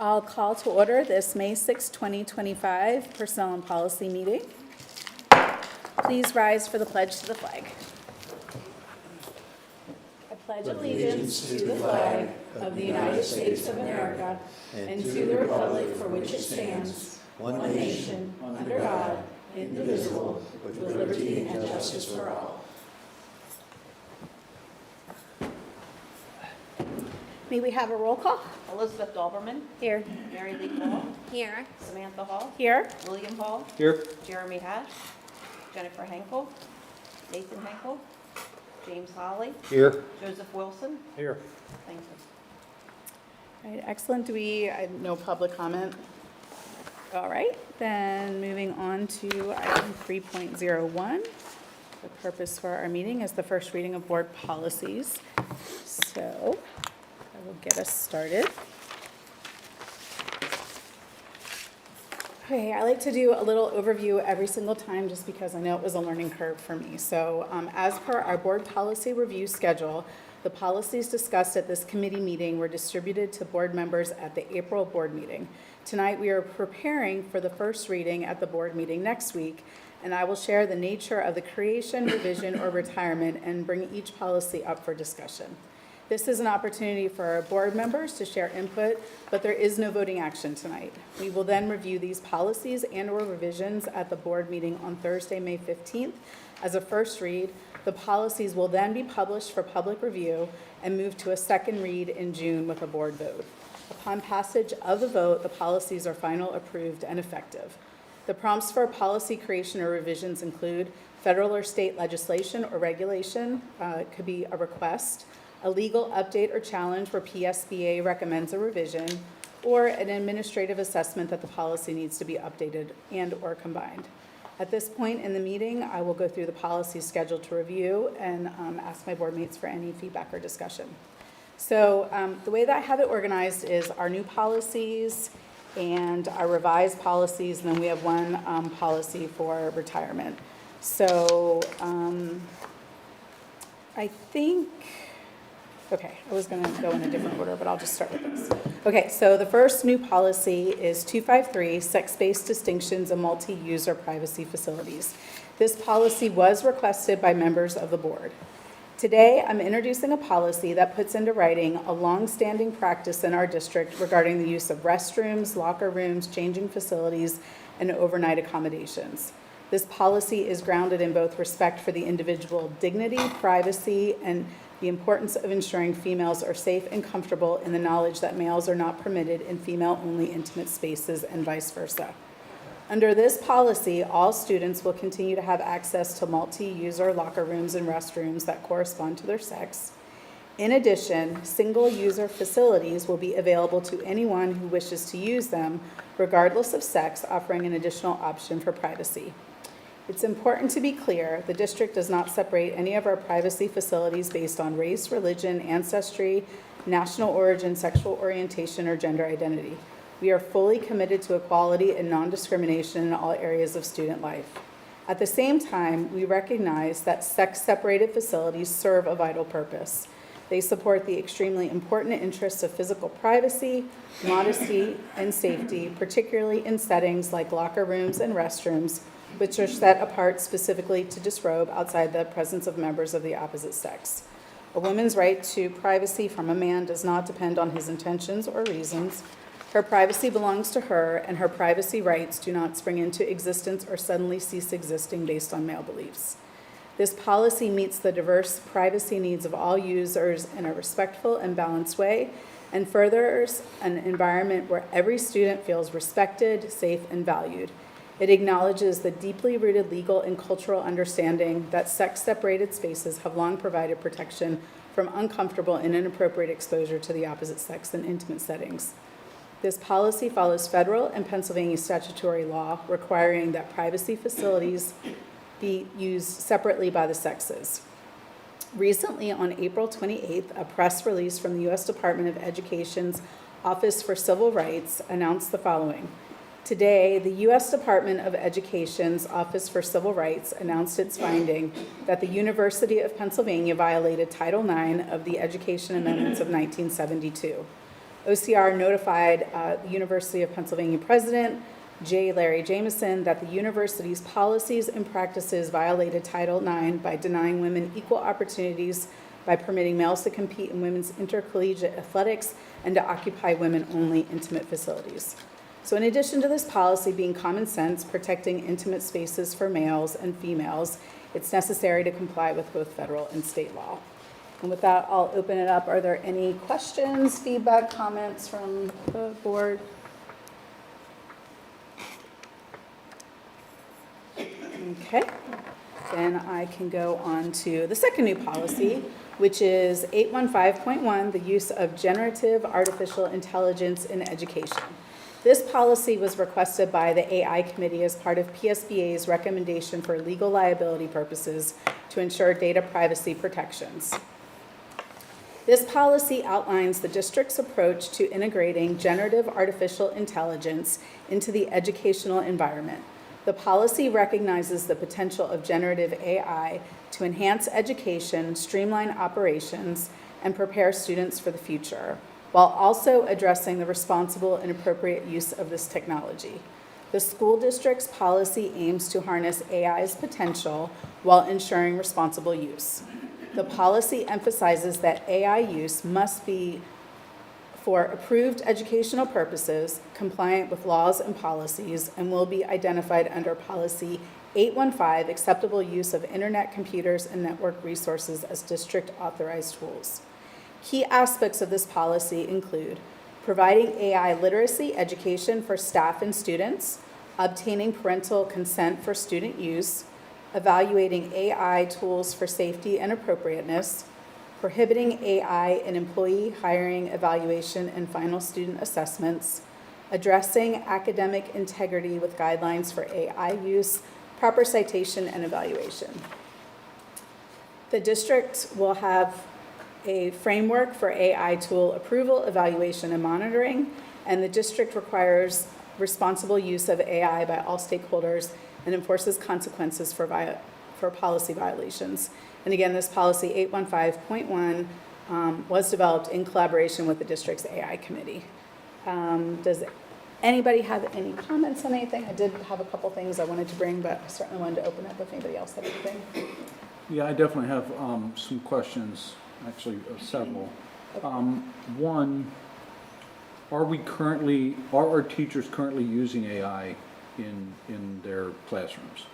I'll call to order this May 6, 2025 Personnel and Policy meeting. Please rise for the pledge to the flag. I pledge allegiance to the flag of the United States of America and to the republic for which it stands, one nation, under God, indivisible, with liberty and justice for all. May we have a roll call? Elizabeth Doberman. Here. Mary Lee Hall. Here. Samantha Hall. Here. William Hall. Here. Jeremy Hatch. Jennifer Henkel. Nathan Henkel. James Holly. Here. Joseph Wilson. Here. Thank you. All right, excellent. No public comment? All right, then moving on to item 3.01. The purpose for our meeting is the first reading of board policies. So I will get us started. Okay, I like to do a little overview every single time just because I know it was a learning curve for me. So as per our board policy review schedule, the policies discussed at this committee meeting were distributed to board members at the April board meeting. Tonight, we are preparing for the first reading at the board meeting next week, and I will share the nature of the creation, revision, or retirement and bring each policy up for discussion. This is an opportunity for our board members to share input, but there is no voting action tonight. We will then review these policies and/or revisions at the board meeting on Thursday, May 15th as a first read. The policies will then be published for public review and move to a second read in June with a board vote. Upon passage of the vote, the policies are final, approved, and effective. The prompts for policy creation or revisions include federal or state legislation or regulation. It could be a request, a legal update or challenge where PSBA recommends a revision, or an administrative assessment that the policy needs to be updated and/or combined. At this point in the meeting, I will go through the policy scheduled to review and ask my board mates for any feedback or discussion. So the way that I have it organized is our new policies and our revised policies, and then we have one policy for retirement. So I think, okay, I was going to go in a different order, but I'll just start with this. Okay, so the first new policy is 253, sex-based distinctions in multi-user privacy facilities. This policy was requested by members of the board. Today, I'm introducing a policy that puts into writing a long-standing practice in our district regarding the use of restrooms, locker rooms, changing facilities, and overnight accommodations. This policy is grounded in both respect for the individual dignity, privacy, and the importance of ensuring females are safe and comfortable in the knowledge that males are not permitted in female-only intimate spaces and vice versa. Under this policy, all students will continue to have access to multi-user locker rooms and restrooms that correspond to their sex. In addition, single-user facilities will be available to anyone who wishes to use them, regardless of sex, offering an additional option for privacy. It's important to be clear, the district does not separate any of our privacy facilities based on race, religion, ancestry, national origin, sexual orientation, or gender identity. We are fully committed to equality and non-discrimination in all areas of student life. At the same time, we recognize that sex-separated facilities serve a vital purpose. They support the extremely important interests of physical privacy, modesty, and safety, particularly in settings like locker rooms and restrooms, which are set apart specifically to disrobe outside the presence of members of the opposite sex. A woman's right to privacy from a man does not depend on his intentions or reasons. Her privacy belongs to her, and her privacy rights do not spring into existence or suddenly cease existing based on male beliefs. This policy meets the diverse privacy needs of all users in a respectful and balanced way, and furthers an environment where every student feels respected, safe, and valued. It acknowledges the deeply rooted legal and cultural understanding that sex-separated spaces have long provided protection from uncomfortable and inappropriate exposure to the opposite sex in intimate settings. This policy follows federal and Pennsylvania statutory law requiring that privacy facilities be used separately by the sexes. Recently, on April 28th, a press release from the U.S. Department of Education's Office for Civil Rights announced the following. Today, the U.S. Department of Education's Office for Civil Rights announced its finding that the University of Pennsylvania violated Title IX of the Education Amendments of 1972. OCR notified the University of Pennsylvania president, J. Larry Jameson, that the university's policies and practices violated Title IX by denying women equal opportunities by permitting males to compete in women's intercollegiate athletics and to occupy women-only intimate facilities. So in addition to this policy being common sense, protecting intimate spaces for males and females, it's necessary to comply with both federal and state law. And with that, I'll open it up. Are there any questions, feedback, comments from the board? Okay, then I can go on to the second new policy, which is 815.1, the use of generative artificial intelligence in education. This policy was requested by the AI committee as part of PSBA's recommendation for legal liability purposes to ensure data privacy protections. This policy outlines the district's approach to integrating generative artificial intelligence into the educational environment. The policy recognizes the potential of generative AI to enhance education, streamline operations, and prepare students for the future, while also addressing the responsible and appropriate use of this technology. The school district's policy aims to harness AI's potential while ensuring responsible use. The policy emphasizes that AI use must be for approved educational purposes, compliant with laws and policies, and will be identified under Policy 815, acceptable use of internet, computers, and network resources as district-authorized tools. Key aspects of this policy include providing AI literacy education for staff and students, obtaining parental consent for student use, evaluating AI tools for safety and appropriateness, prohibiting AI in employee hiring, evaluation, and final student assessments, addressing academic integrity with guidelines for AI use, proper citation, and evaluation. The district will have a framework for AI tool approval, evaluation, and monitoring, and the district requires responsible use of AI by all stakeholders and enforces consequences for policy violations. And again, this policy 815.1 was developed in collaboration with the district's AI committee. Does anybody have any comments on anything? I did have a couple things I wanted to bring, but I certainly wanted to open up if anybody else had anything. Yeah, I definitely have some questions, actually several. One, are our teachers currently using AI in their classrooms?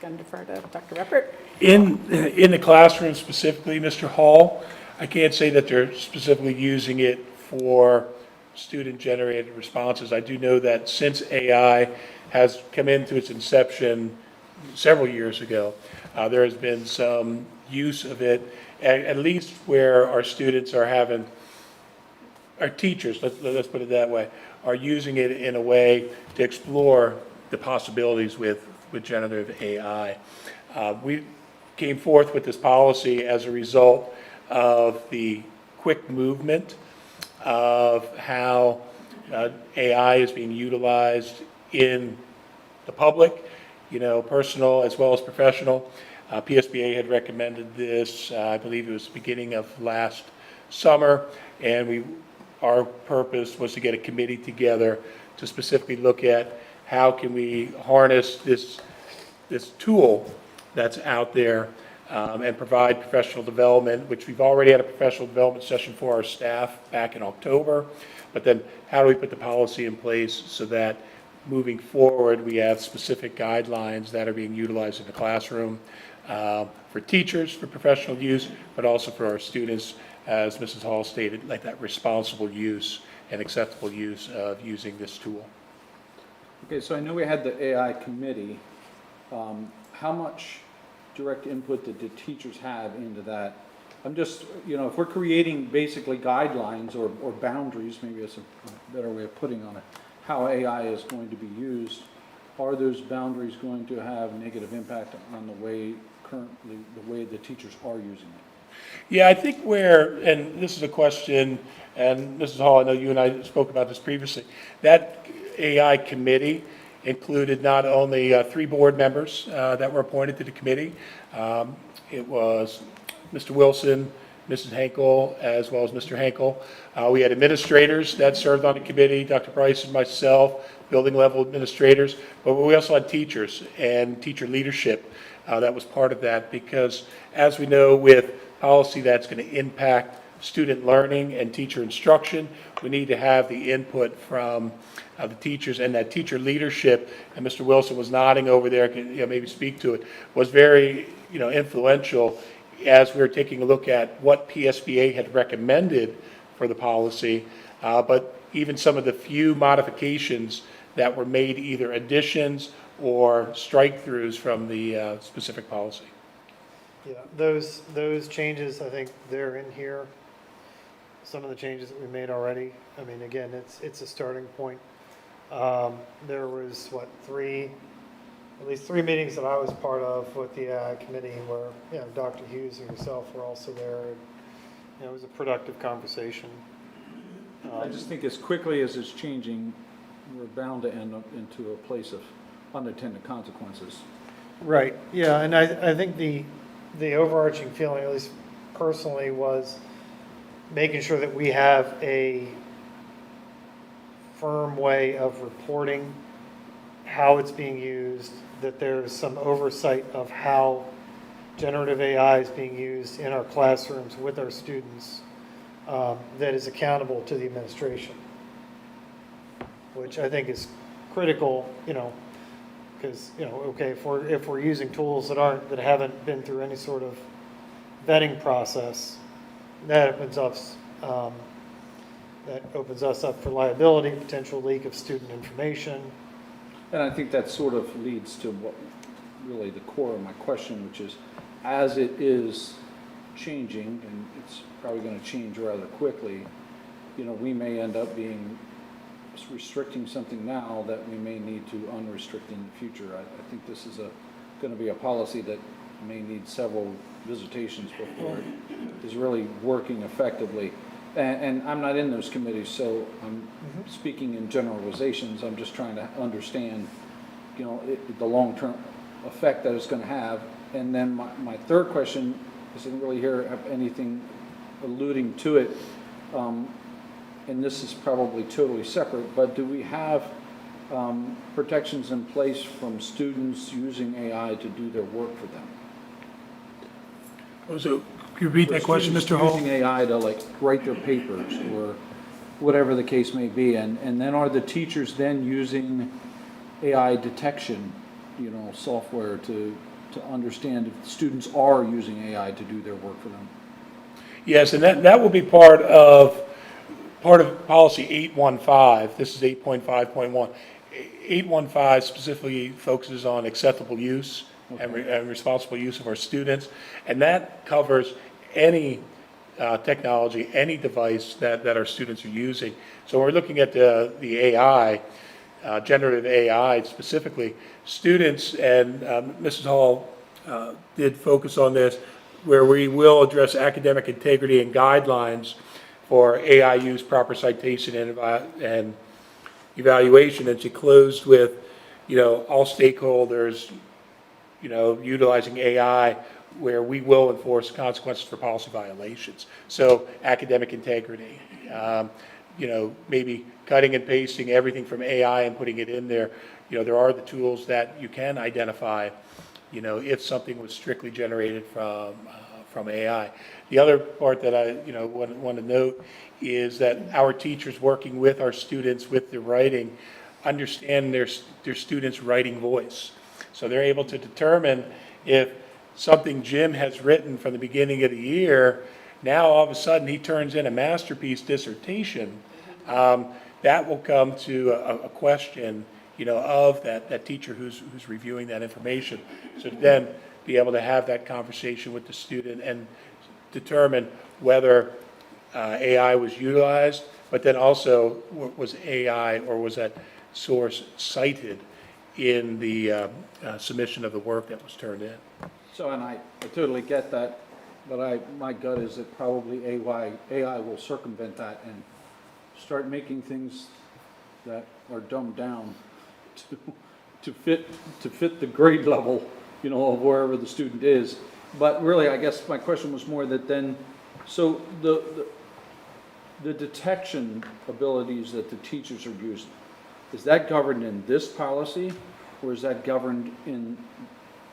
Going to defer to Dr. Reppert. In the classroom specifically, Mr. Hall, I can't say that they're specifically using it for student-generated responses. I do know that since AI has come into its inception several years ago, there has been some use of it, at least where our students are having, our teachers, let's put it that way, are using it in a way to explore the possibilities with generative AI. We came forth with this policy as a result of the quick movement of how AI is being utilized in the public, personal as well as professional. PSBA had recommended this, I believe it was the beginning of last summer, and our purpose was to get a committee together to specifically look at how can we harness this tool that's out there and provide professional development, which we've already had a professional development session for our staff back in October. But then how do we put the policy in place so that moving forward we have specific guidelines that are being utilized in the classroom for teachers, for professional use, but also for our students, as Mrs. Hall stated, like that responsible use and acceptable use of using this tool. Okay, so I know we had the AI committee. How much direct input did the teachers have into that? I'm just, if we're creating basically guidelines or boundaries, maybe that's a better way of putting on it, how AI is going to be used, are those boundaries going to have negative impact on the way the teachers are using it? Yeah, I think and this is a question, and Mrs. Hall, I know you and I spoke about this previously, that AI committee included not only 3 board members that were appointed to the committee. It was Mr. Wilson, Mrs. Henkel as well as Mr. Henkel. We had administrators that served on the committee, Dr. Price and myself, building level administrators, but we also had teachers and teacher leadership that was part of that, because as we know, with policy that's going to impact student learning and teacher instruction, we need to have the input from the teachers, and that teacher leadership, and Mr. Wilson was nodding over there, can maybe speak to it, was very influential as we were taking a look at what PSBA had recommended for the policy, but even some of the few modifications that were made, either additions or strike-throughs from the specific policy. Yeah, those changes, I think they're in here. Some of the changes that we made already. I mean, again, it's a starting point. There was, at least three meetings that I was part of with the committee where, Dr. Hughes and yourself were also there. And, it was a productive conversation. I just think as quickly as it's changing, we're bound to end up into a place of unintended consequences. Right, yeah, and I think the overarching feeling, at least personally, was making sure that we have a firm way of reporting how it's being used, that there's some oversight of how generative AI is being used in our classrooms with our students, that is accountable to the administration, which I think is critical, because, okay, if we're using tools that haven't been through any sort of vetting process, that opens us up for liability, potential leak of student information. And I think that sort of leads to what really the core of my question, which is, as it is changing, and it's probably going to change rather quickly, we may end up restricting something now that we may need to unrestrict in the future. I think this is going to be a policy that may need several visitations before it is really working effectively. And I'm not in those committees, so I'm speaking in generalizations. I'm just trying to understand, the long-term effect that it's going to have. And then my third question, I didn't really hear anything alluding to it, and this is probably totally separate, but do we have protections in place from students using AI to do their work for them? So, can you repeat that question, Mr. Hall? Using AI to write their papers or whatever the case may be, and then are the teachers then using AI detection, software to understand if students are using AI to do their work for them? Yes, and that will be part of policy 815. This is 8.5.1. 815 specifically focuses on acceptable use and responsible use of our students, and that covers any technology, any device that our students are using. So we're looking at the AI, generative AI specifically. Students, and Mrs. Hall did focus on this, where we will address academic integrity and guidelines for AI use, proper citation, and evaluation. And she closed with, all stakeholders, utilizing AI, where we will enforce consequences for policy violations. So academic integrity, maybe cutting and pasting everything from AI and putting it in there. There are the tools that you can identify, if something was strictly generated from AI. The other part that I, want to note is that our teachers working with our students with the writing understand their students' writing voice. So they're able to determine if something Jim has written from the beginning of the year, now all of a sudden he turns in a masterpiece dissertation, that will come to a question, of that teacher who's reviewing that information. So to then be able to have that conversation with the student and determine whether AI was utilized, but then also was AI or was that source cited in the submission of the work that was turned in. So, and I totally get that, but my gut is that probably AI will circumvent that and start making things that are dumbed down to fit the grade level, of wherever the student is. But really, I guess my question was more that then So the detection abilities that the teachers are using, is that governed in this policy, or is that governed in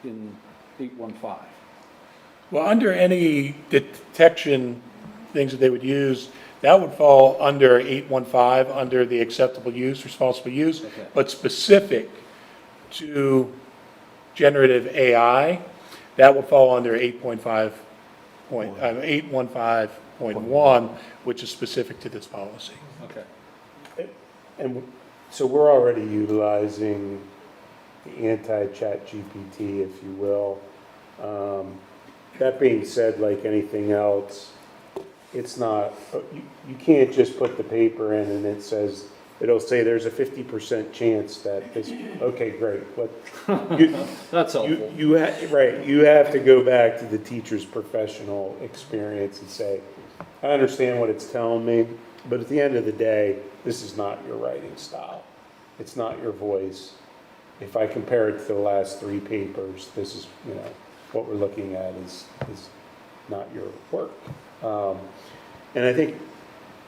815? Well, under any detection things that they would use, that would fall under 815, under the acceptable use, responsible use, Okay. but specific to generative AI, that would fall under 815.1, which is specific to this policy. Okay. And so we're already utilizing the anti-chat GPT, if you will. That being said, like anything else, it's not, you can't just put the paper in and it says, it'll say there's a 50% chance that this, okay, great, but That's helpful. right, you have to go back to the teacher's professional experience and say, I understand what it's telling me, but at the end of the day, this is not your writing style. It's not your voice. If I compare it to the last 3 papers, this is, what we're looking at is not your work. And I think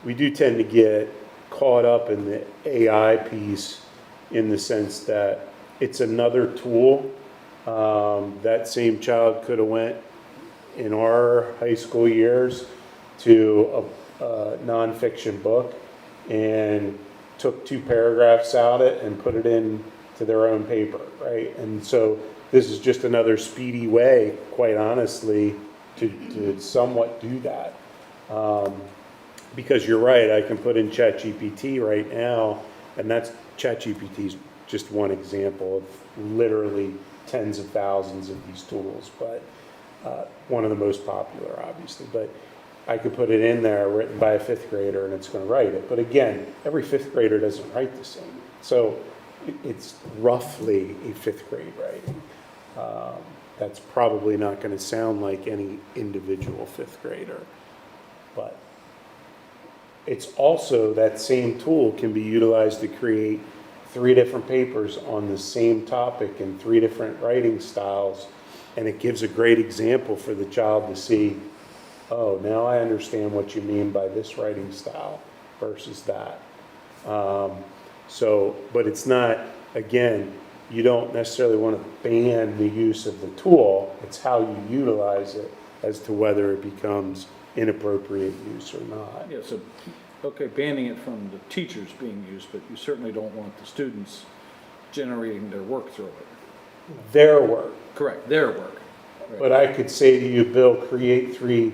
we do tend to get caught up in the AI piece in the sense that it's another tool. That same child could have went in our high school years to a nonfiction book and took 2 paragraphs out it and put it in to their own paper, right? And so this is just another speedy way, quite honestly, to somewhat do that. Because you're right, I can put in ChatGPT right now, and ChatGPT is just one example of literally tens of thousands of these tools, but one of the most popular, obviously. But I could put it in there, written by a 5th grader, and it's going to write it. But again, every 5th grader doesn't write the same. So it's roughly a 5th grade writing. That's probably not going to sound like any individual 5th grader. But it's also, that same tool can be utilized to create 3 different papers on the same topic in 3 different writing styles. And it gives a great example for the child to see, oh, now I understand what you mean by this writing style versus that. But it's not, again, you don't necessarily want to ban the use of the tool. It's how you utilize it as to whether it becomes inappropriate use or not. Yeah, so, okay, banning it from the teachers being used, but you certainly don't want the students generating their work through it. Their work. Correct, their work. Right. But I could say to you, Bill, create 3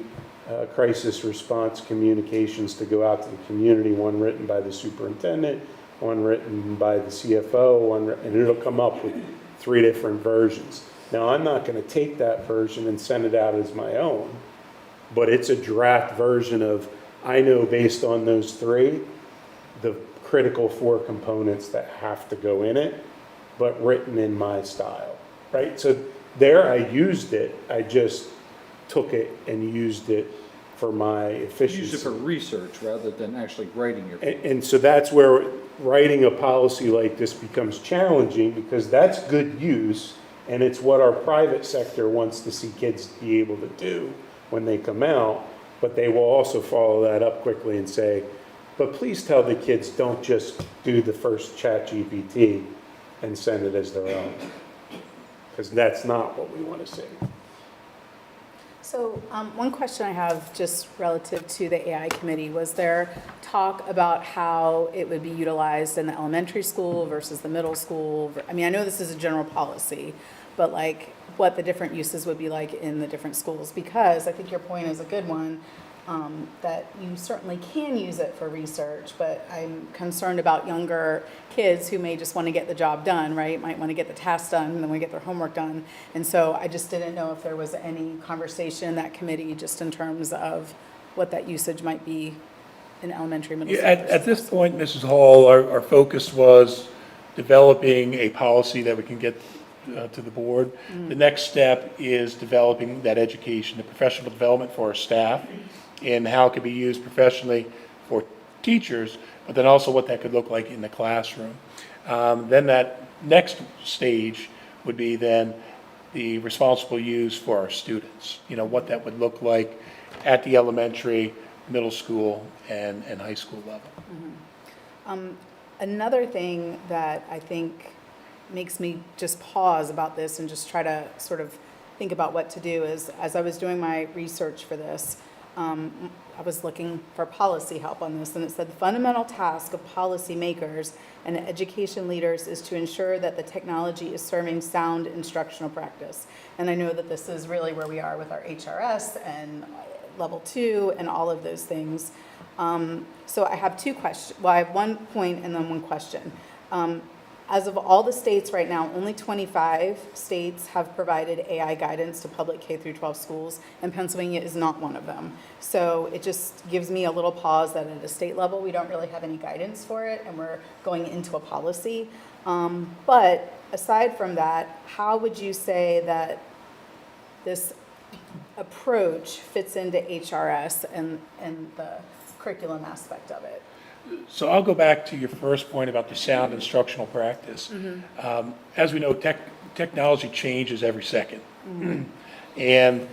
crisis response communications to go out to the community, one written by the superintendent, one written by the CFO, and it'll come up with 3 different versions. Now, I'm not going to take that version and send it out as my own, but it's a draft version of, I know based on those 3, the critical 4 components that have to go in it, but written in my style, right? So there I used it, I just took it and used it for my efficiency. Use it for research rather than actually writing your. And so that's where writing a policy like this becomes challenging, because that's good use, and it's what our private sector wants to see kids be able to do when they come out, but they will also follow that up quickly and say, but please tell the kids, don't just do the first ChatGPT and send it as their own, because that's not what we want to see. So one question I have just relative to the AI committee, was there talk about how it would be utilized in the elementary school versus the middle school? I mean, I know this is a general policy, but like what the different uses would be like in the different schools? Because I think your point is a good one, that you certainly can use it for research, but I'm concerned about younger kids who may just want to get the job done, right? Might want to get the task done and then we get their homework done. And so I just didn't know if there was any conversation in that committee just in terms of what that usage might be in elementary, middle Yeah, school. at this point, Mrs. Hall, our focus was developing a policy that we can get to the board. The next step is developing that education, the professional development for our staff, and how it can be used professionally for teachers, but then also what that could look like in the classroom. Then that next stage would be then the responsible use for our students, what that would look like. at the elementary, middle school, and high school level. Another thing that I think makes me just pause about this and just try to sort of think about what to do is, as I was doing my research for this, I was looking for policy help on this, and it said the fundamental task of policymakers and education leaders is to ensure that the technology is serving sound instructional practice. And I know that this is really where we are with our HRS and level 2 and all of those things. So I have two questions. Well, I have one point and then one question. As of all the states right now, only 25 states have provided AI guidance to public K through 12 schools, and Pennsylvania is not one of them. So it just gives me a little pause that at a state level, we don't really have any guidance for it, and we're going into a policy. But aside from that, how would you say that this approach fits into HRS and the curriculum aspect of it? So I'll go back to your first point about the sound instructional practice. As we know, technology changes every second. And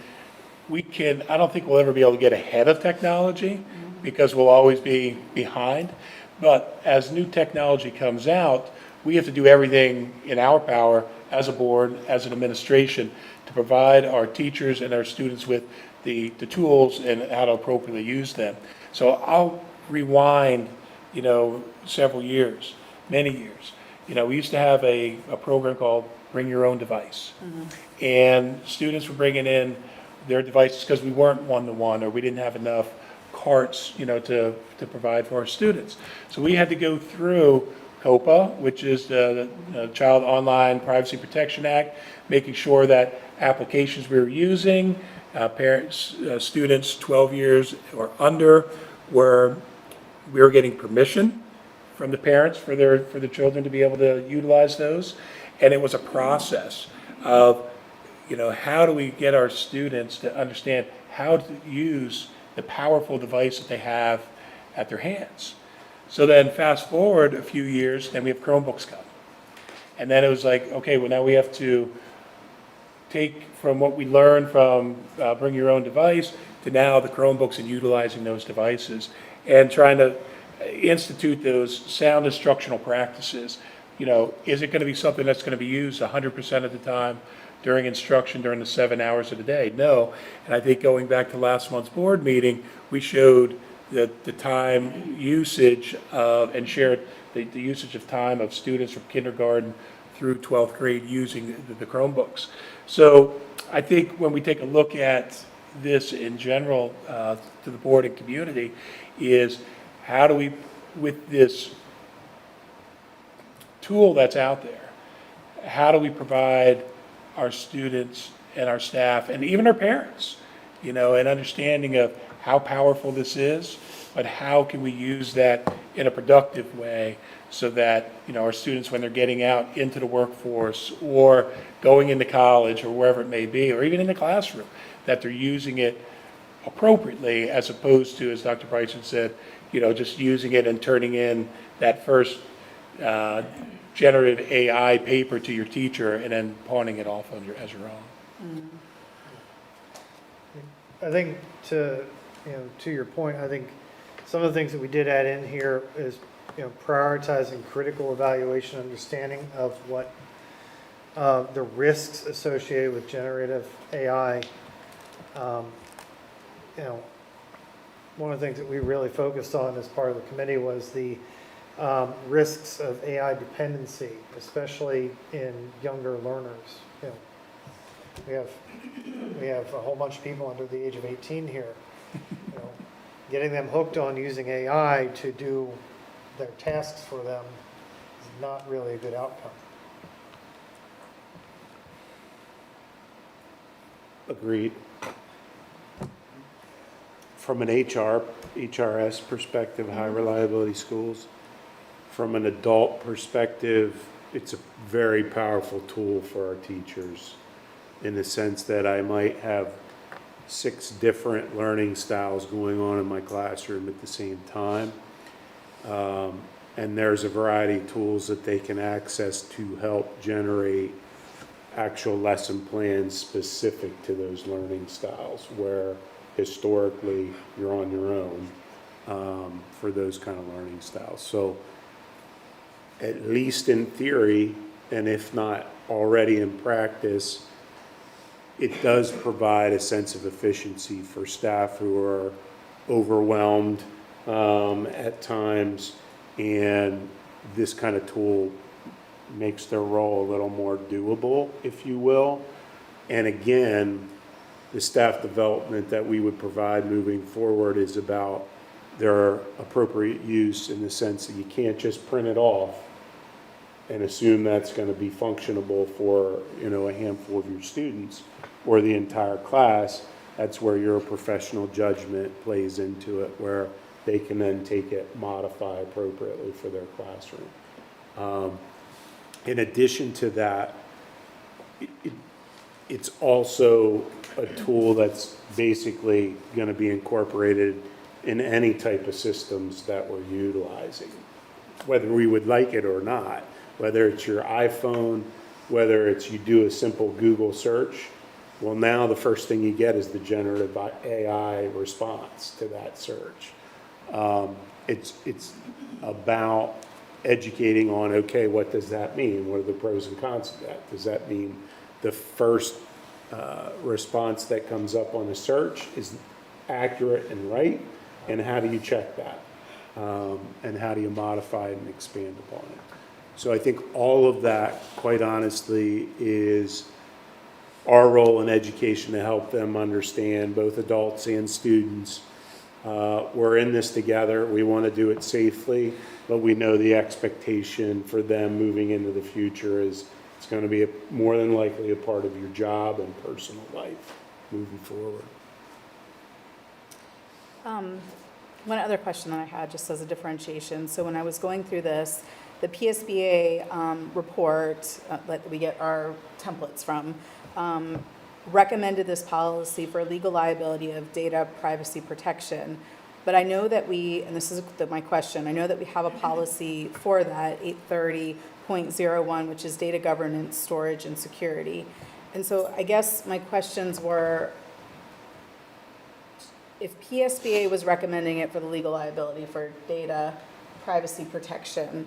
I don't think we'll ever be able to get ahead of technology because we'll always be behind. But as new technology comes out, we have to do everything in our power as a board, as an administration, to provide our teachers and our students with the tools and how to appropriately use them. So I'll rewind, several years, many years. We used to have a program called Bring Your Own Device. And students were bringing in their devices because we weren't one-to-one or we didn't have enough carts, to provide for our students. So we had to go through COPA, which is the Child Online Privacy Protection Act, making sure that applications we were using, parents, students 12 years or under, we were getting permission from the parents for the children to be able to utilize those. And it was a process of, how do we get our students to understand how to use the powerful device that they have at their hands. So then fast forward a few years, then we have Chromebooks come. And then it was like, okay, well now we have to take from what we learned from Bring Your Own Device to now the Chromebooks and utilizing those devices and trying to institute those sound instructional practices. Is it going to be something that's going to be used 100% of the time during instruction during the 7 hours of the day? No. And I think going back to last month's board meeting, we showed that the time usage of, and shared the usage of time of students from kindergarten through 12th grade using the Chromebooks. So I think when we take a look at this in general to the board and community is how do we, with this tool that's out there, how do we provide our students and our staff and even our parents, an understanding of how powerful this is, but how can we use that in a productive way so that, our students, when they're getting out into the workforce or going into college or wherever it may be, or even in the classroom, that they're using it appropriately as opposed to, as Dr. Bryson said, just using it and turning in that first generative AI paper to your teacher and then pawning it off as your own. I think to your point, I think some of the things that we did add in here is, prioritizing critical evaluation, understanding of what the risks associated with generative AI. One of the things that we really focused on as part of the committee was the risks of AI dependency, especially in younger learners. We have a whole bunch of people under the age of 18 here. Getting them hooked on using AI to do their tasks for them is not really a good outcome. Agreed. From an HRS perspective, high reliability schools, from an adult perspective, it's a very powerful tool for our teachers in the sense that I might have 6 different learning styles going on in my classroom at the same time. And there's a variety of tools that they can access to help generate actual lesson plans specific to those learning styles where historically you're on your own for those kind of learning styles. So at least in theory, and if not already in practice, it does provide a sense of efficiency for staff who are overwhelmed at times, and this kind of tool makes their role a little more doable, if you will. And again, the staff development that we would provide moving forward is about their appropriate use in the sense that you can't just print it off and assume that's going to be functionable for, a handful of your students or the entire class. That's where your professional judgment plays into it, where they can then take it, modify appropriately for their classroom. In addition to that, it's also a tool that's basically going to be incorporated in any type of systems that we're utilizing, whether we would like it or not, whether it's your iPhone, whether it's you do a simple Google search. Well, now the first thing you get is the generative AI response to that search. It's about educating on, okay, what does that mean? What are the pros and cons of that? Does that mean the first response that comes up on the search is accurate and right? And how do you check that? And how do you modify it and expand upon it? So I think all of that, quite honestly, is our role in education to help them understand, both adults and students. We're in this together. We want to do it safely, but we know the expectation for them moving into the future is it's going to be more than likely a part of your job and personal life moving forward. One other question that I had, just as a differentiation. So when I was going through this, the PSBA report that we get our templates from recommended this policy for legal liability of data privacy protection. But I know that and this is my question, I know that we have a policy for that, 830.01, which is data governance, storage, and security. And so I guess my questions were, if PSBA was recommending it for the legal liability for data privacy protection,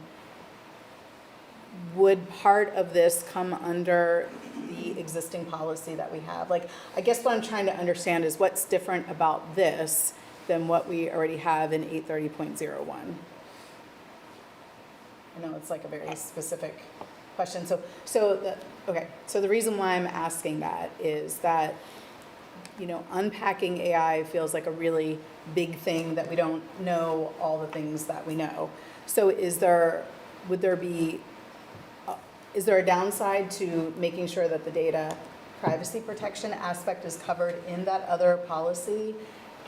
would part of this come under the existing policy that we have? Like, I guess what I'm trying to understand is what's different about this than what we already have in 830.01? I know it's like a very specific question. So the reason why I'm asking that is that, unpacking AI feels like a really big thing that we don't know all the things that we know. So is there a downside to making sure that the data privacy protection aspect is covered in that other policy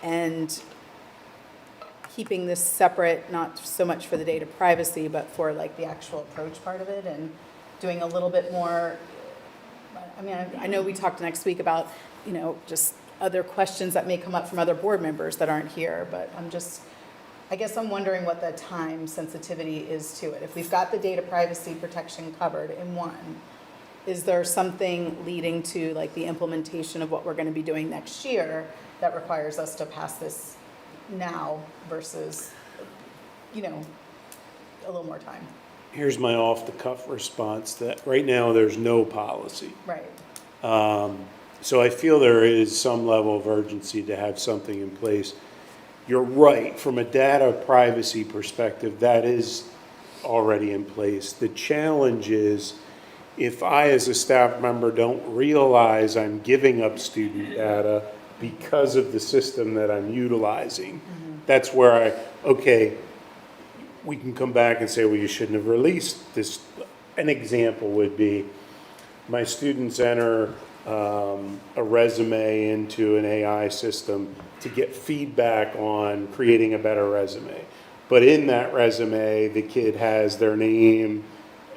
and keeping this separate, not so much for the data privacy, but for like the actual approach part of it and doing a little bit more? I mean, I know we talked next week about, just other questions that may come up from other board members that aren't here, but I guess I'm wondering what the time sensitivity is to it. If we've got the data privacy protection covered in one, is there something leading to like the implementation of what we're going to be doing next year that requires us to pass this now versus, a little more time? Here's my off-the-cuff response that right now there's no policy. Right. So I feel there is some level of urgency to have something in place. You're right, from a data privacy perspective, that is already in place. The challenge is if I, as a staff member, don't realize I'm giving up student data because of the system that I'm utilizing, that's where we can come back and say, well, you shouldn't have released this. An example would be my students enter a resume into an AI system to get feedback on creating a better resume. But in that resume, the kid has their name,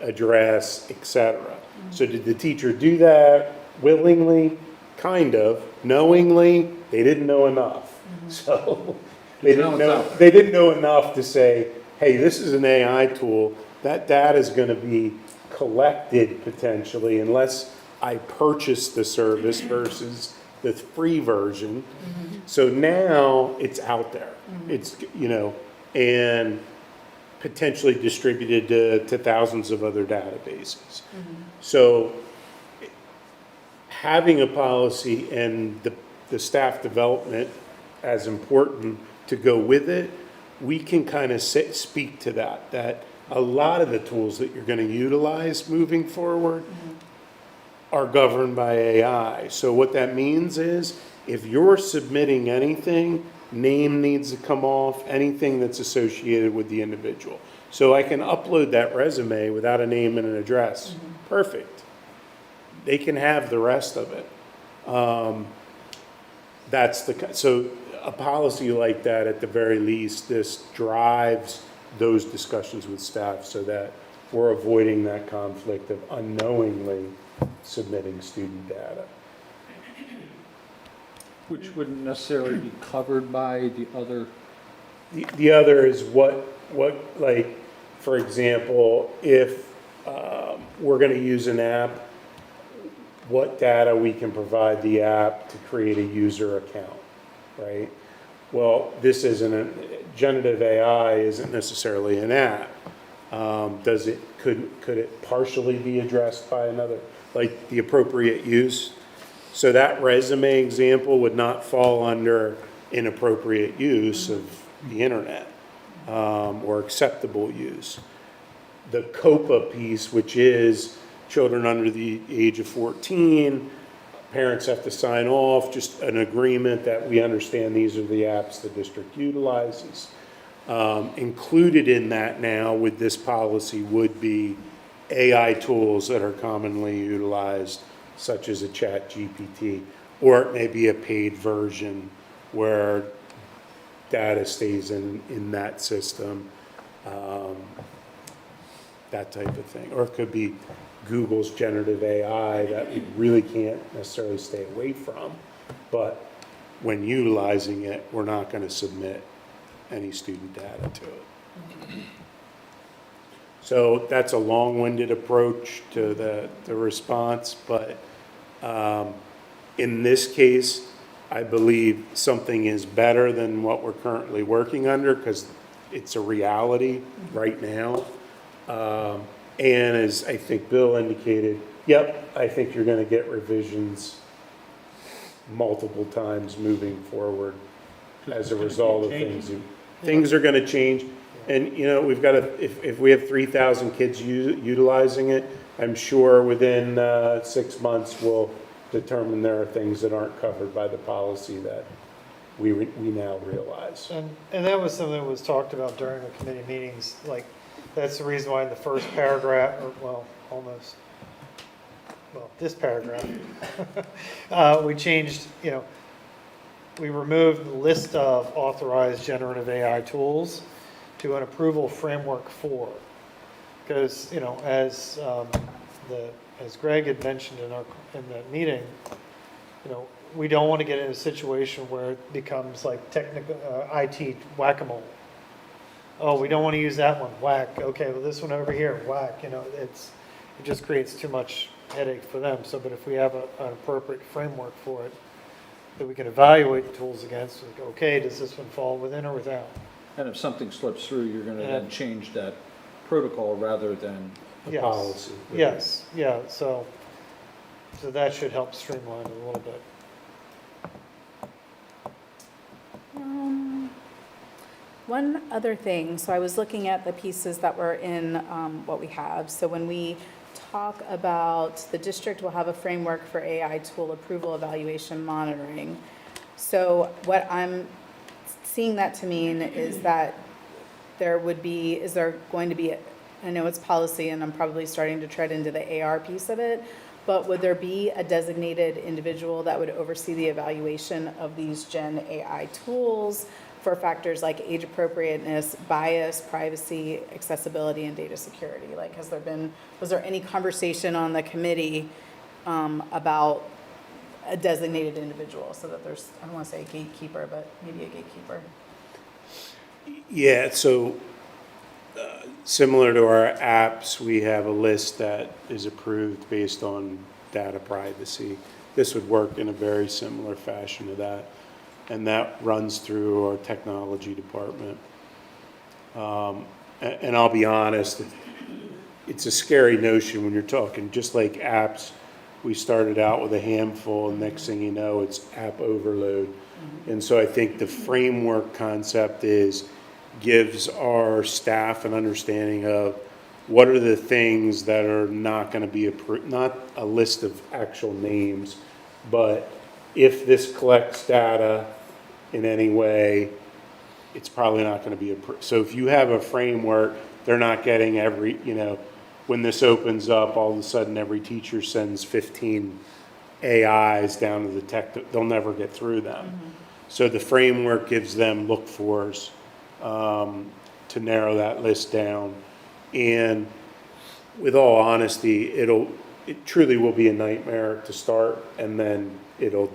address, etc. So did the teacher do that willingly? Kind of. Knowingly? They didn't know enough. So they didn't know enough to say, hey, this is an AI tool. That data is going to be collected potentially unless I purchase the service versus the free version. So now it's out there. It's, you know, and potentially distributed to thousands of other databases. So having a policy and the staff development as important to go with it, we can kind of speak to that a lot of the tools that you're going to utilize moving forward are governed by AI. So what that means is if you're submitting anything, name needs to come off, anything that's associated with the individual. So I can upload that resume without a name and an address. Perfect. They can have the rest of it. So a policy like that, at the very least, this drives those discussions with staff so that we're avoiding that conflict of unknowingly submitting student data. Which wouldn't necessarily be covered by the other. The other is what, like, for example, if we're going to use an app, what data we can provide the app to create a user account, right? Well, this isn't generative AI isn't necessarily an app. Could it partially be addressed by another, like the appropriate use? So that resume example would not fall under inappropriate use of the internet, or acceptable use. The COPA piece, which is children under the age of 14, parents have to sign off, just an agreement that we understand these are the apps the district utilizes. Included in that now with this policy would be AI tools that are commonly utilized, such as a Chat GPT, or it may be a paid version where data stays in that system, that type of thing. Or it could be Google's generative AI that we really can't necessarily stay away from, but when utilizing it, we're not going to submit any student data to it. So that's a long-winded approach to the response, but in this case, I believe something is better than what we're currently working under because it's a reality right now. And as I think Bill indicated, yep, I think you're going to get revisions multiple times moving forward as a result of things. Things are going to change. And, you know, we've got if we have 3,000 kids utilizing it, I'm sure within 6 months we'll determine there are things that aren't covered by the policy that we now realize. And that was something that was talked about during the committee meetings, like, that's the reason why in the first paragraph, or, well, almost, well, this paragraph, we changed, you know, we removed the list of authorized generative AI tools to an approval framework for. Because, you know, as Greg had mentioned in that meeting, you know, we don't want to get in a situation where it becomes like technical, IT whack-a-mole. Oh, we don't want to use that one, whack. Okay, well, this one over here, whack. You know, it just creates too much headache for them. So, but if we have an appropriate framework for it that we can evaluate the tools against, like, okay, does this one fall within or without? And if something slips through, you're going to Yeah. then change that protocol rather than. The Yes. policy. Yes, yeah, so that should help streamline it a little bit. One other thing, so I was looking at the pieces that were in what we have. So when we talk about the district will have a framework for AI tool approval, evaluation, monitoring. So what I'm seeing that to mean is that is there going to be, I know it's policy and I'm probably starting to tread into the AR piece of it, but would there be a designated individual that would oversee the evaluation of these Gen AI tools for factors like age appropriateness, bias, privacy, accessibility, and data security? Like, was there any conversation on the committee about a designated individual so that there's, I don't want to say a gatekeeper, but maybe a gatekeeper? Yeah, so Similar to our apps, we have a list that is approved based on data privacy. This would work in a very similar fashion to that, and that runs through our technology department. And I'll be honest, it's a scary notion when you're talking, just like apps, we started out with a handful, and next thing you know, it's app overload. And so I think the framework concept gives our staff an understanding of what are the things that are not going to be not a list of actual names, but if this collects data in any way, it's probably not going to be so if you have a framework, they're not getting every, when this opens up, all of a sudden every teacher sends 15 AIs down to the tech, they'll never get through them. So the framework gives them look-fors to narrow that list down. And with all honesty, it truly will be a nightmare to start, and then it'll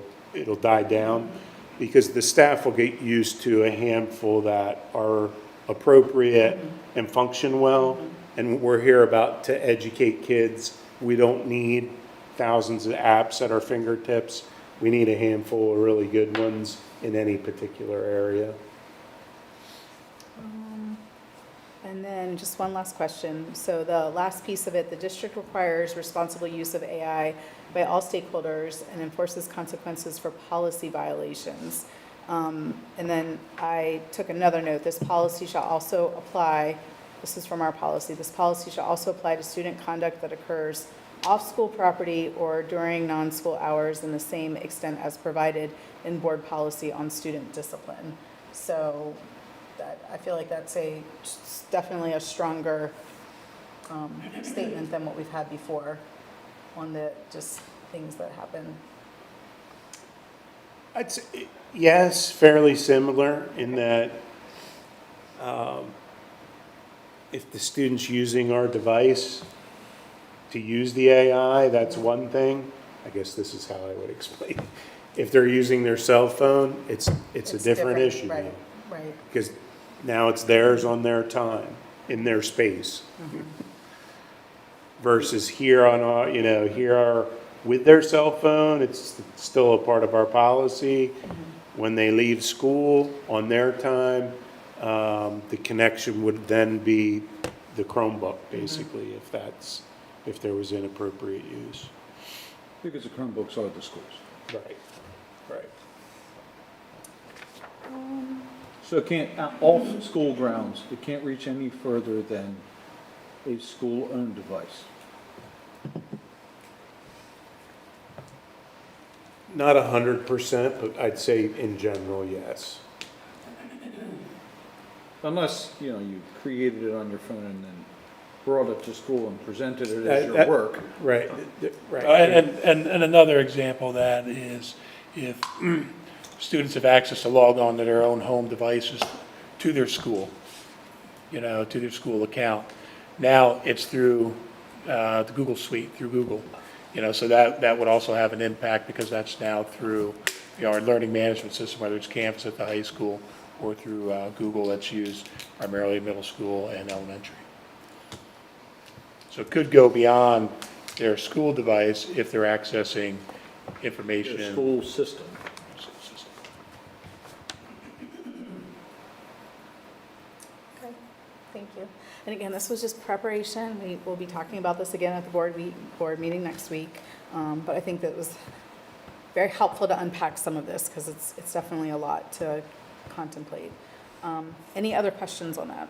die down, because the staff will get used to a handful that are appropriate and function well. And we're here to educate kids. We don't need thousands of apps at our fingertips. We need a handful of really good ones in any particular area. And then just one last question. So the last piece of it, the district requires responsible use of AI by all stakeholders and enforces consequences for policy violations. And then I took another note, this policy shall also apply, this is from our policy, this policy shall also apply to student conduct that occurs off school property or during non-school hours in the same extent as provided in board policy on student discipline. So I feel like that's definitely a stronger statement than what we've had before on the just things that happen. I'd say, yes, fairly similar in that if the student's using our device to use the AI, that's one thing. I guess this is how I would explain it. If they're using their cell phone, it's a different issue Right, now. right. Because now it's theirs on their time, in their space. Versus here with their cell phone, it's still a part of our policy. When they leave school on their time, the connection would then be the Chromebook, basically, if there was inappropriate use. Because the Chromebooks are the schools. Right, right. So it can't, off school grounds, it can't reach any further than a school-owned device. Not 100%, but I'd say in general, yes. Unless, you created it on your phone and then brought it to school and presented it as your That- work. Right, right. And another example of that is if students have access to log on to their own home devices to their school, to their school account. Now it's through the Google Suite, through Google. So that would also have an impact because that's now through our learning management system, whether it's Canvas at the high school or through Google that's used primarily in middle school and elementary. So it could go beyond their school device if they're accessing information. Your school system. Okay, thank you. And again, this was just preparation. We will be talking about this again at the board meeting next week. But I think that it was very helpful to unpack some of this because it's definitely a lot to contemplate. Any other questions on that?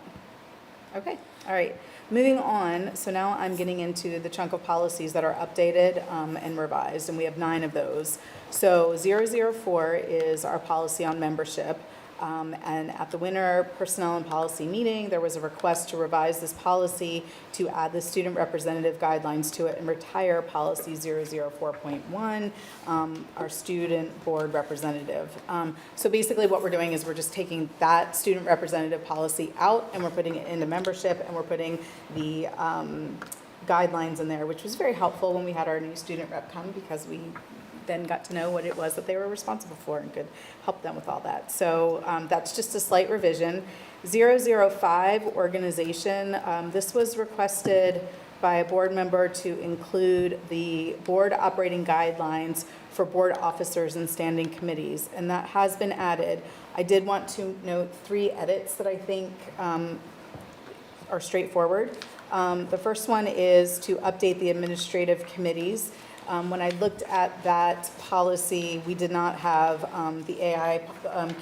Okay, all right. Moving on, so now I'm getting into the chunk of policies that are updated and revised, and we have 9 of those. So 004 is our policy on membership. And at the winter personnel and policy meeting, there was a request to revise this policy to add the student representative guidelines to it and retire policy 004.1, our student board representative. So basically what we're doing is we're just taking that student representative policy out and we're putting it into membership and we're putting the guidelines in there, which was very helpful when we had our new student rep come because we then got to know what it was that they were responsible for and could help them with all that. So that's just a slight revision. 005 organization, this was requested by a board member to include the board operating guidelines for board officers and standing committees, and that has been added. I did want to note 3 edits that I think are straightforward. The first one is to update the administrative committees. When I looked at that policy, we did not have the AI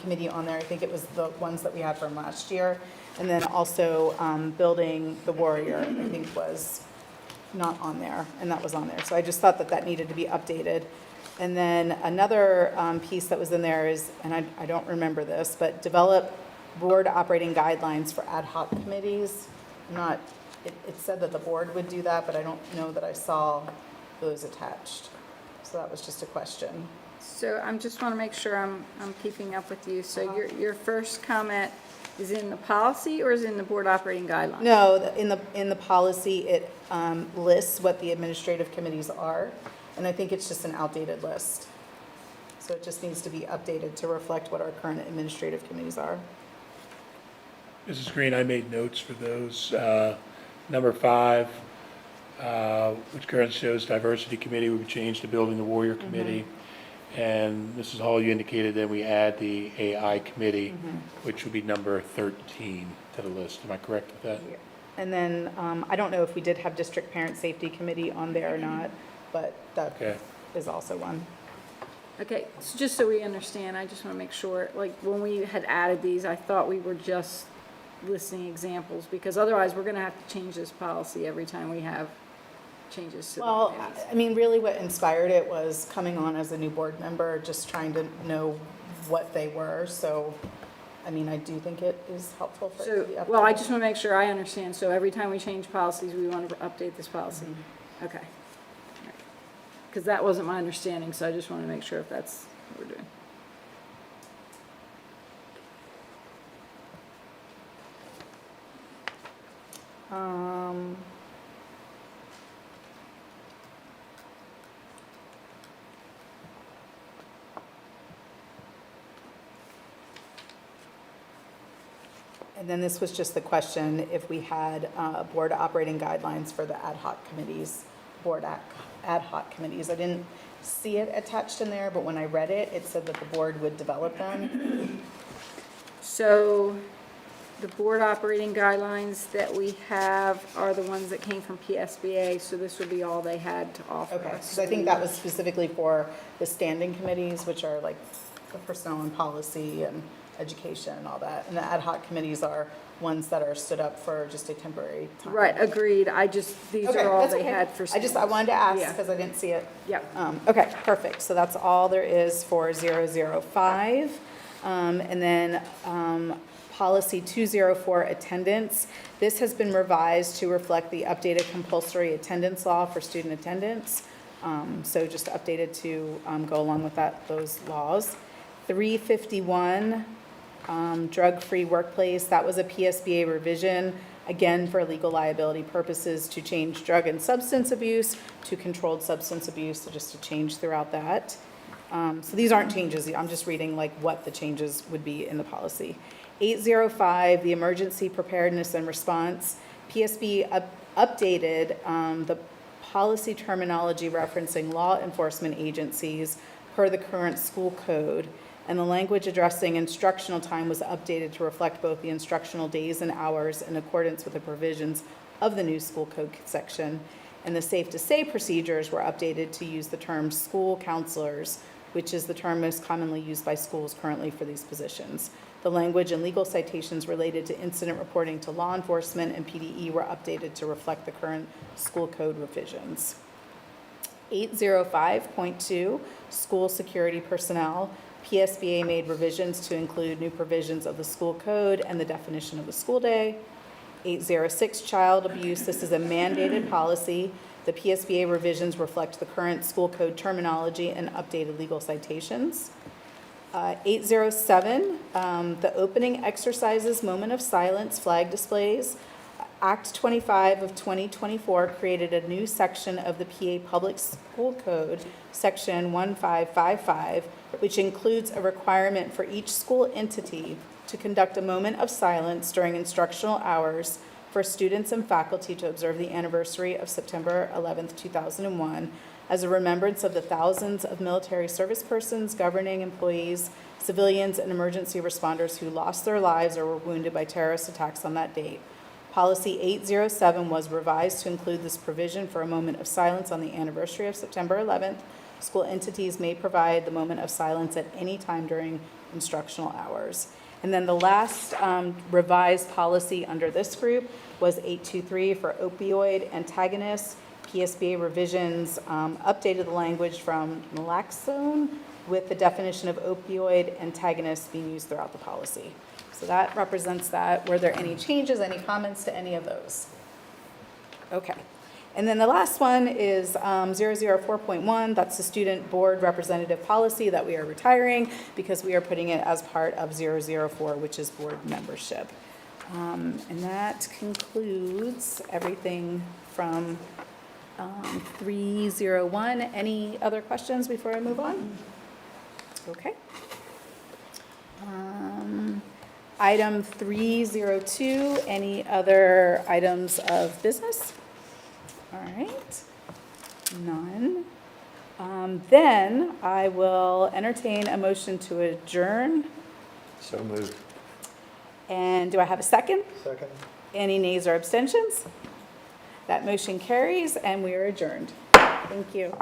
committee on there. I think it was the ones that we had from last year. And then also Building the Warrior, I think was not on there, and that was on there. So I just thought that that needed to be updated. And then another piece that was in there is, and I don't remember this, but develop board operating guidelines for ad hoc committees. It said that the board would do that, but I don't know that I saw those attached. So that was just a question. So I just want to make sure I'm keeping up with you. So your first comment is in the policy or is in the board operating guidelines? No, in the policy, it lists what the administrative committees are, and I think it's just an outdated list. So it just needs to be updated to reflect what our current administrative committees are. Mrs. Green, I made notes for those. Number 5, which currently shows diversity committee, we would change to building the warrior committee. And Mrs. Hall, you indicated that we add the AI committee, which would be number 13 to the list. Am I correct with that? And then, I don't know if we did have district parent safety committee on there or not, but that Okay. is also one. Okay, so just so we understand, I just want to make sure, like, when we had added these, I thought we were just listing examples, because otherwise we're going to have to change this policy every time we have changes to the Well, committees. I mean, really what inspired it was coming on as a new board member, just trying to know what they were. So, I mean, I do think it is helpful for it to So, be updated. well, I just want to make sure I understand. So every time we change policies, we want to update this policy? Okay. Because that wasn't my understanding, so I just want to make sure if that's what we're doing. And then this was just the question, if we had board operating guidelines for the ad hoc committees, ad hoc committees. I didn't see it attached in there, but when I read it, it said that the board would develop them. So the board operating guidelines that we have are the ones that came from PSBA, so this would be all they had to offer Okay, us. so I think that was specifically for the standing committees, which are like the personnel and policy and education and all that. And the ad hoc committees are ones that are stood up for just a temporary time. Right, agreed. These Okay, are all that's they okay. had for I wanted to ask Yeah. because I didn't see it. Yep. Okay, perfect. So that's all there is for 005. And then policy 204, attendance. This has been revised to reflect the updated compulsory attendance law for student attendance. So just updated to go along with those laws. 351, drug-free workplace. That was a PSBA revision, again, for legal liability purposes, to change drug and substance abuse to controlled substance abuse, so just to change throughout that. So these aren't changes, I'm just reading like what the changes would be in the policy. 805, the emergency preparedness and response. PSB updated the policy terminology referencing law enforcement agencies per the current school code, and the language addressing instructional time was updated to reflect both the instructional days and hours in accordance with the provisions of the new school code section. And the safe to say procedures were updated to use the term school counselors, which is the term most commonly used by schools currently for these positions. The language and legal citations related to incident reporting to law enforcement and PDE were updated to reflect the current school code revisions. 805.2, school security personnel. PSBA made revisions to include new provisions of the school code and the definition of the school day. 806, child abuse. This is a mandated policy. The PSBA revisions reflect the current school code terminology and updated legal citations. 807, the opening exercises, moment of silence, flag displays. Act 25 of 2024 created a new section of the PA Public School Code, Section 1555, which includes a requirement for each school entity to conduct a moment of silence during instructional hours for students and faculty to observe the anniversary of September 11th, 2001, as a remembrance of the thousands of military service persons, governing employees, civilians, and emergency responders who lost their lives or were wounded by terrorist attacks on that date. Policy 807 was revised to include this provision for a moment of silence on the anniversary of September 11th. School entities may provide the moment of silence at any time during instructional hours. And then the last revised policy under this group was 823 for opioid antagonists. PSBA revisions updated the language from naloxone with the definition of opioid antagonists being used throughout the policy. So that represents that. Were there any changes, any comments to any of those? Okay. And then the last one is 004.1. That's the student board representative policy that we are retiring because we are putting it as part of 004, which is board membership. And that concludes everything from 301. Any other questions before I move on? Okay. Item 302, any other items of business? All right, none. Then I will entertain a motion to adjourn. So moved. And do I have a second? Second. Any nays or abstentions? That motion carries and we are adjourned. Thank you.